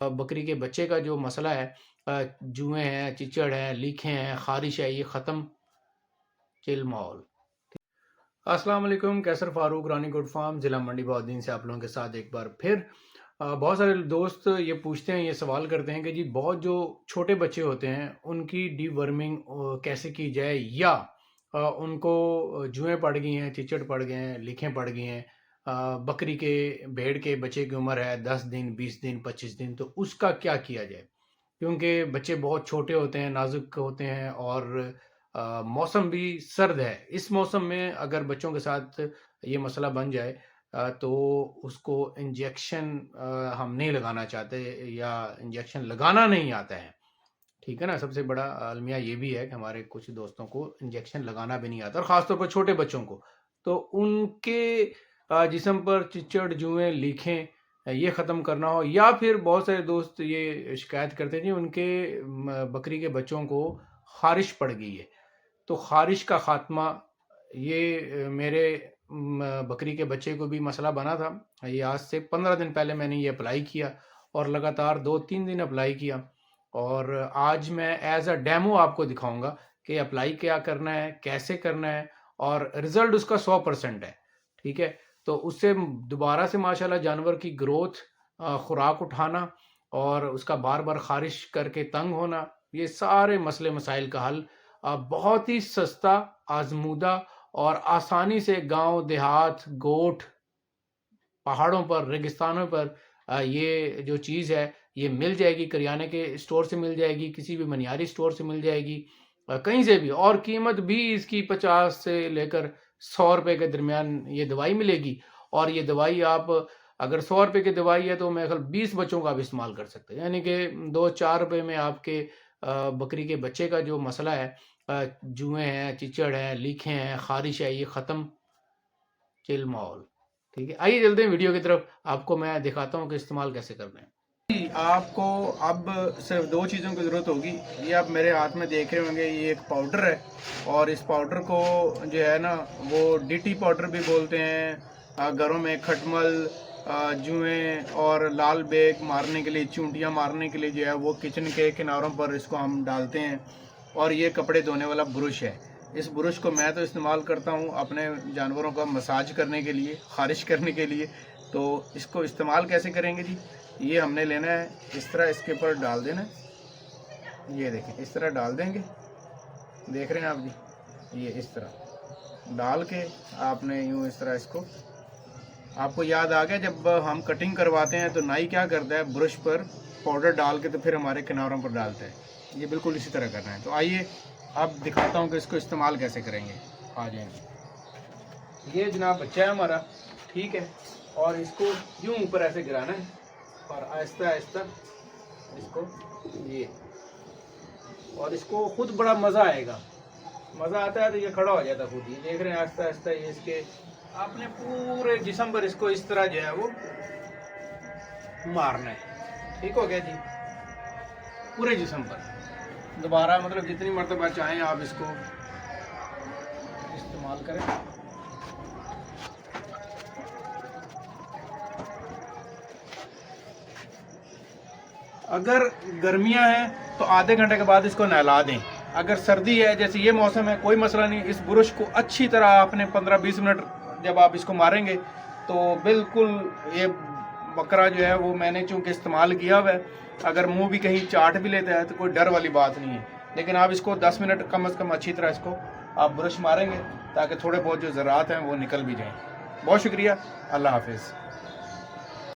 बकरी के बच्चे का जो मसला है, जुएँ हैं, चिचड़ हैं, लीखें हैं, ख़ारिश है, ये ख़त्म चिल माहौल। अस्सलाम वालेकुम, कैसर फारूक, रानी गुड फार्म, ज़िला मंडी बहाउद्दीन से आप लोगों के साथ एक बार फिर। बहुत सारे दोस्त ये पूछते हैं, ये सवाल करते हैं कि जी बहुत जो छोटे बच्चे होते हैं उनकी डीवर्मिंग कैसे की जाए, या उनको जुएँ पड़ गई हैं, चिचड़ पड़ गए हैं, लीखें पड़ गई हैं, बकरी के भेड़ के बच्चे की उम्र है 10 दिन, 20 दिन, 25 दिन, तो उसका क्या किया जाए? क्योंकि बच्चे बहुत छोटे होते हैं, नाजुक होते हैं, और मौसम भी सर्द है। इस मौसम में अगर बच्चों के साथ ये मसला बन जाए, तो उसको इंजेक्शन हम नहीं लगाना चाहते, या इंजेक्शन लगाना नहीं आता है। ठीक है ना? सबसे बड़ा अलमिया ये भी है कि हमारे कुछ दोस्तों को इंजेक्शन लगाना भी नहीं आता, और ख़ास तौर पर छोटे बच्चों को। तो उनके जिस्म पर चिचड़, जुएँ, लीखें ये ख़त्म करना हो, या फिर बहुत सारे दोस्त ये शिकायत करते हैं जी उनके बकरी के बच्चों को ख़ारिश पड़ गई है। तो ख़ारिश का ख़ात्मा, ये मेरे बकरी के बच्चे को भी मसला बना था। ये आज से 15 दिन पहले मैंने ये अप्लाई किया, और लगातार 2-3 दिन अप्लाई किया, और आज मैं एज़ अ डेमो आपको दिखाऊंगा कि अप्लाई क्या करना है, कैसे करना है, और रिज़ल्ट उसका 100% है। ठीक है? तो उससे दोबारा से माशाल्लाह जानवर की ग्रोथ, खुराक उठाना, और उसका बार बार ख़ारिश करके तंग होना, ये सारे मसले मसाइल का हल बहुत ही सस्ता, आजमूदा और आसानी से गांव देहात, गोठ, पहाड़ों पर, रेगिस्तानों पर ये जो चीज़ है ये मिल जाएगी। करियाने के स्टोर से मिल जाएगी, किसी भी मनियारी स्टोर से मिल जाएगी, कहीं से भी। और कीमत भी इसकी 50 से लेकर 100 रुपए के दरमियान ये दवाई मिलेगी। और ये दवाई आप, अगर 100 रुपए की दवाई है तो मेरे ख्याल 20 बच्चों का भी इस्तेमाल कर सकते हैं, यानी कि 2-4 रुपए में आपके बकरी के बच्चे का जो मसला है, जुएँ हैं, चिचड़ हैं, लीखें हैं, ख़ारिश है, ये ख़त्म चिल माहौल। ठीक है, आइए चलते हैं वीडियो की तरफ, आपको मैं दिखाता हूँ कि इस्तेमाल कैसे करना है। आपको अब सिर्फ 2 चीज़ों की ज़रूरत होगी। ये आप मेरे हाथ में देख रहे होंगे, ये एक पाउडर है, और इस पाउडर को जो है ना वो डीटी पाउडर भी बोलते हैं। घरों में खटमल, जुएँ और लाल बेग मारने के लिए, चूंटियाँ मारने के लिए जो है वो किचन के किनारों पर इसको हम डालते हैं। और ये कपड़े धोने वाला ब्रश है। इस ब्रश को मैं तो इस्तेमाल करता हूँ अपने जानवरों का मसाज करने के लिए, ख़ारिश करने के लिए। तो इसको इस्तेमाल कैसे करेंगे जी? ये हमने लेना है, इस तरह इसके ऊपर डाल देना है। ये देखें, इस तरह डाल देंगे, देख रहे हैं आप जी। ये इस तरह डाल के आपने यूँ इस तरह इसको, आपको याद आ गया जब हम कटिंग करवाते हैं तो नाई क्या करता है, ब्रश पर पाउडर डाल के तो फिर हमारे किनारों पर डालता है। ये बिल्कुल इसी तरह करना है। तो आइए अब दिखाता हूँ कि इसको इस्तेमाल कैसे करेंगे। आ जाएंगे। ये जनाब बच्चा है हमारा, ठीक है, और इसको यूं ऊपर ऐसे गिराना है, और आहिस्ता आहिस्ता इसको ये, और इसको खुद बड़ा मज़ा आएगा। मज़ा आता है तो ये खड़ा हो जाता खुद ही। देख रहे हैं, आहिस्ता आहिस्ता ये इसके आपने पूरे जिस्म पर इसको इस तरह जो है वो मारना है। ठीक हो गया जी, पूरे जिस्म पर दोबारा, मतलब जितनी मरतबा चाहें आप इसको इस्तेमाल करें। अगर गर्मियां हैं तो आधे घंटे के बाद इसको नहला दें। अगर सर्दी है, जैसे ये मौसम है, कोई मसला नहीं। इस ब्रश को अच्छी तरह आपने 15-20 मिनट जब आप इसको मारेंगे तो बिल्कुल ये बकरा जो है वो, मैंने चूँकि इस्तेमाल किया हुआ है, अगर मुंह भी कहीं चाट भी लेता है तो कोई डर वाली बात नहीं है। लेकिन आप इसको 10 मिनट कम से कम अच्छी तरह इसको आप ब्रश मारेंगे ताकि थोड़े बहुत जो ज़रात हैं वो निकल भी जाएं। बहुत शुक्रिया, अल्लाह हाफिज़।